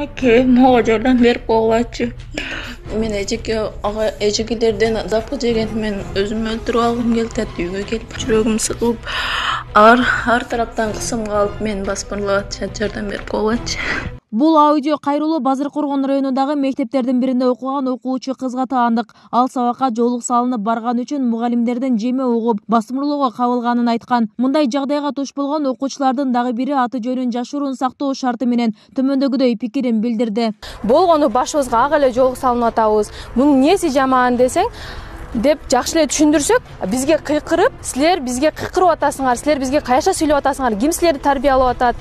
Эке мага жардам берип койгулачы. Мен эжекелерден запы жеген мен өзүм өлтүрүп алгым келет, үйгө келип жүрөгүм сыгылып, ар тараптан кысым калып, мен басмырлап жардам берип койгулачы. Бул аудио кайрылуу Базыркоргон районундагы мектептердин биринде окуган окуучу кызга таандык. Ал сабакка жолук салынып барган үчүн мугалимдердин жеме угуп, басмырлоого кабылганын айткан. Мындай жагдайга туш болгон окуучулардын дагы бири аты жөнүн жашыруун сактоо шарты менен төмөндөгүдөй пикирин билдирди. Болгону башыбызга ак эле жолук салынып атабыз. Мунун неси жаман десең, деп жакшы эле түшүндүрсөк, бизге кыйкырып, силер бизге кыйкырып атасыңар, силер бизге каяша сүйлөп атасыңар, ким силерди тарбиялап атат?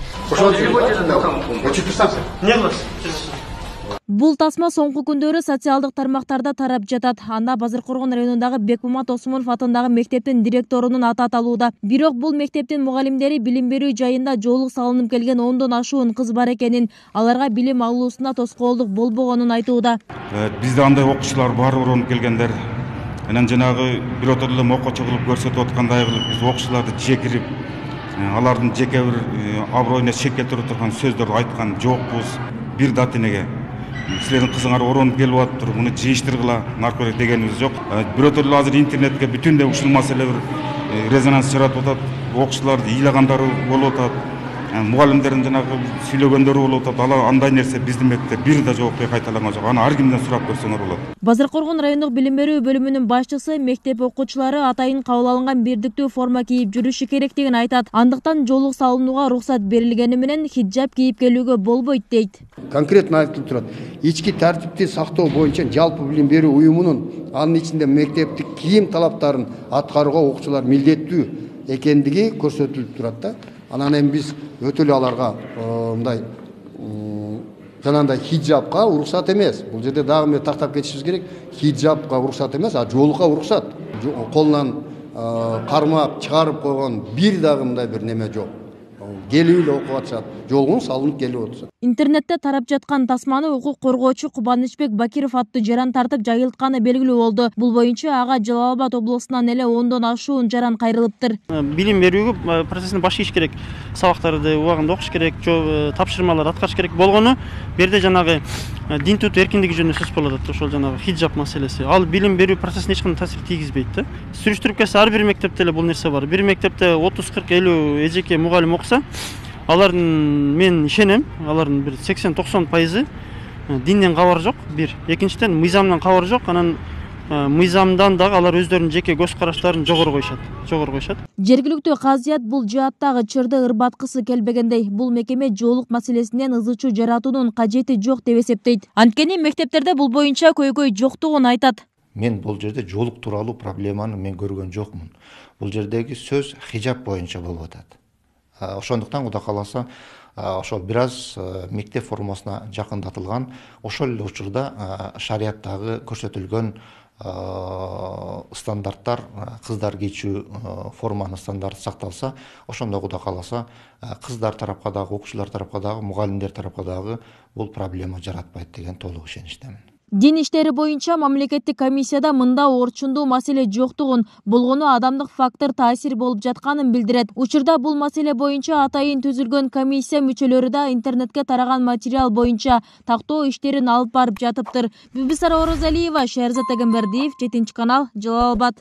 Бул тасма соңку күндөрү социалдык тармактарда тарап жатат. Анда Базыркоргон районундагы Бекмамат Осмонов атындагы мектептин директорунун аты аталууда. Бирок бул мектептин мугалимдери билим берүү жайында жолук салынып келген 10дон ашуун кыз бар экенин, аларга билим алуусуна тоскоолдук болбогонун айтууда. Бизде андай окуучулар бар, уронуп келгендер. Анан жанагы биротор эле мокочо кылып көрсөтүп аткандай кылып биз окуучуларды жекирип, алардын жеке бир аброюна шек келтирип турган сөздөрдү айткан жокпуз. Бир датинеге силердин кызыңар оронуп келип атыптыр, муну жыйыштыргыла, наркы керек дегенибиз жок. Биротор эле азыр интернетке бүтүндөй ушул маселе бир резонанс жаратып атат. Окуучуларды ыйлагандары болуп атат. Мугалимдердин жанагы сүйлөгөндөрү болуп атат. Андай нерсе биздин мектепте бир да жок, кайталанган жок. Аны ар кимден сурап көрсөңөр болот. Базыркоргон райондук билим берүү бөлүмүнүн башчысы мектеп окуучулары атайын кабыл алынган бирдиктүү форма кийип жүрүшү керектигин айтат. Андыктан жолук салынууга уруксат берилгени менен хиджаб кийип келүүгө болбойт дейт. Конкретно айтылып турат. Ички тартипти сактоо боюнча жалпы билим берүү уюмунун анын ичинде мектептик кийим талаптарын аткарууга окуучулар милдеттүү экендиги көрсөтүлүп турат да. Анан эми биз өтө эле аларга мындай жанагындай хиджабка уруксат эмес. Бул жерде дагы мен тактап кетишибиз керек. Хиджабка уруксат эмес, а жолукка уруксат. Колунан кармап чыгарып койгон бир дагы мындай бир неме жок. Келип эле окуп атышат. Жолугун салынып келип атышат. Интернетте тарап жаткан тасманы укук коргоочу Кубанычбек Бакиров аттуу жаран тартып жайылтканы белгилүү болду. Бул боюнча ага Жалал Абад облусунан эле 10дон ашуун жаран кайрылыптыр. Билим берүүгө процессин башкарыш керек. Сабактарды убагында окуш керек, тапшырмаларды аткарыш керек болгону, берде жанагы дин tutуу эркиндиги жөнүндө сөз болуп атат. Ошол жанагы хиджаб маселеси. Ал билим берүү процессине эч кандай таасир тийгизбейт да. Сүрүштүрүп келсе, ар бир мектепте эле бул нерсе бар. Бир мектепте 30, 40, 50 эжеке мугалим окуса, алардын мен ишенем, алардын бир 80-90% динден кабар жок. Бир. Экинчиден мыйзамдан кабар жок. Анан мыйзамдан дагы алар өздөрүнүн жеке көз караштарын жогору коюшат. Жергиликтүү казыят бул жааттагы чырды ырбаткысы келбегендей, бул мекеме жолук маселесинен ызычуу жаратуунун кажети жок деп эсептейт. Анткени мектептерде бул боюнча көйгөй жоктугун айтат. Мен бул жерде жолук тууралуу проблеманы мен көргөн жокмун. Бул жердеги сөз хиджаб боюнча болуп атат. Ошондуктан Кудай кааласа ошол бир аз мектеп формасына жакындатылган, ошол эле учурда шарияттагы көрсөтүлгөн стандарттар, кыздар кийчү форманын стандарты сакталса, ошондо Кудай кааласа кыздар тарапка дагы, окуучулар тарапка дагы, мугалимдер тарапка дагы бул проблема жаратпайт деген толук ишеничтемин. Дин иштери боюнча мамлекеттик комиссияда мында орчундуу маселе жоктугун, болгону адамдык фактор таасир болуп жатканын билдирет. Учурда бул маселе боюнча атайын түзүлгөн комиссия мүчөлөрү да интернетке тараган материал боюнча тактоо иштерин алып барып жатыптыр. Бибисара Орозалиева, Шерзат Эгембердиев, 7 канал, Жалал Абад.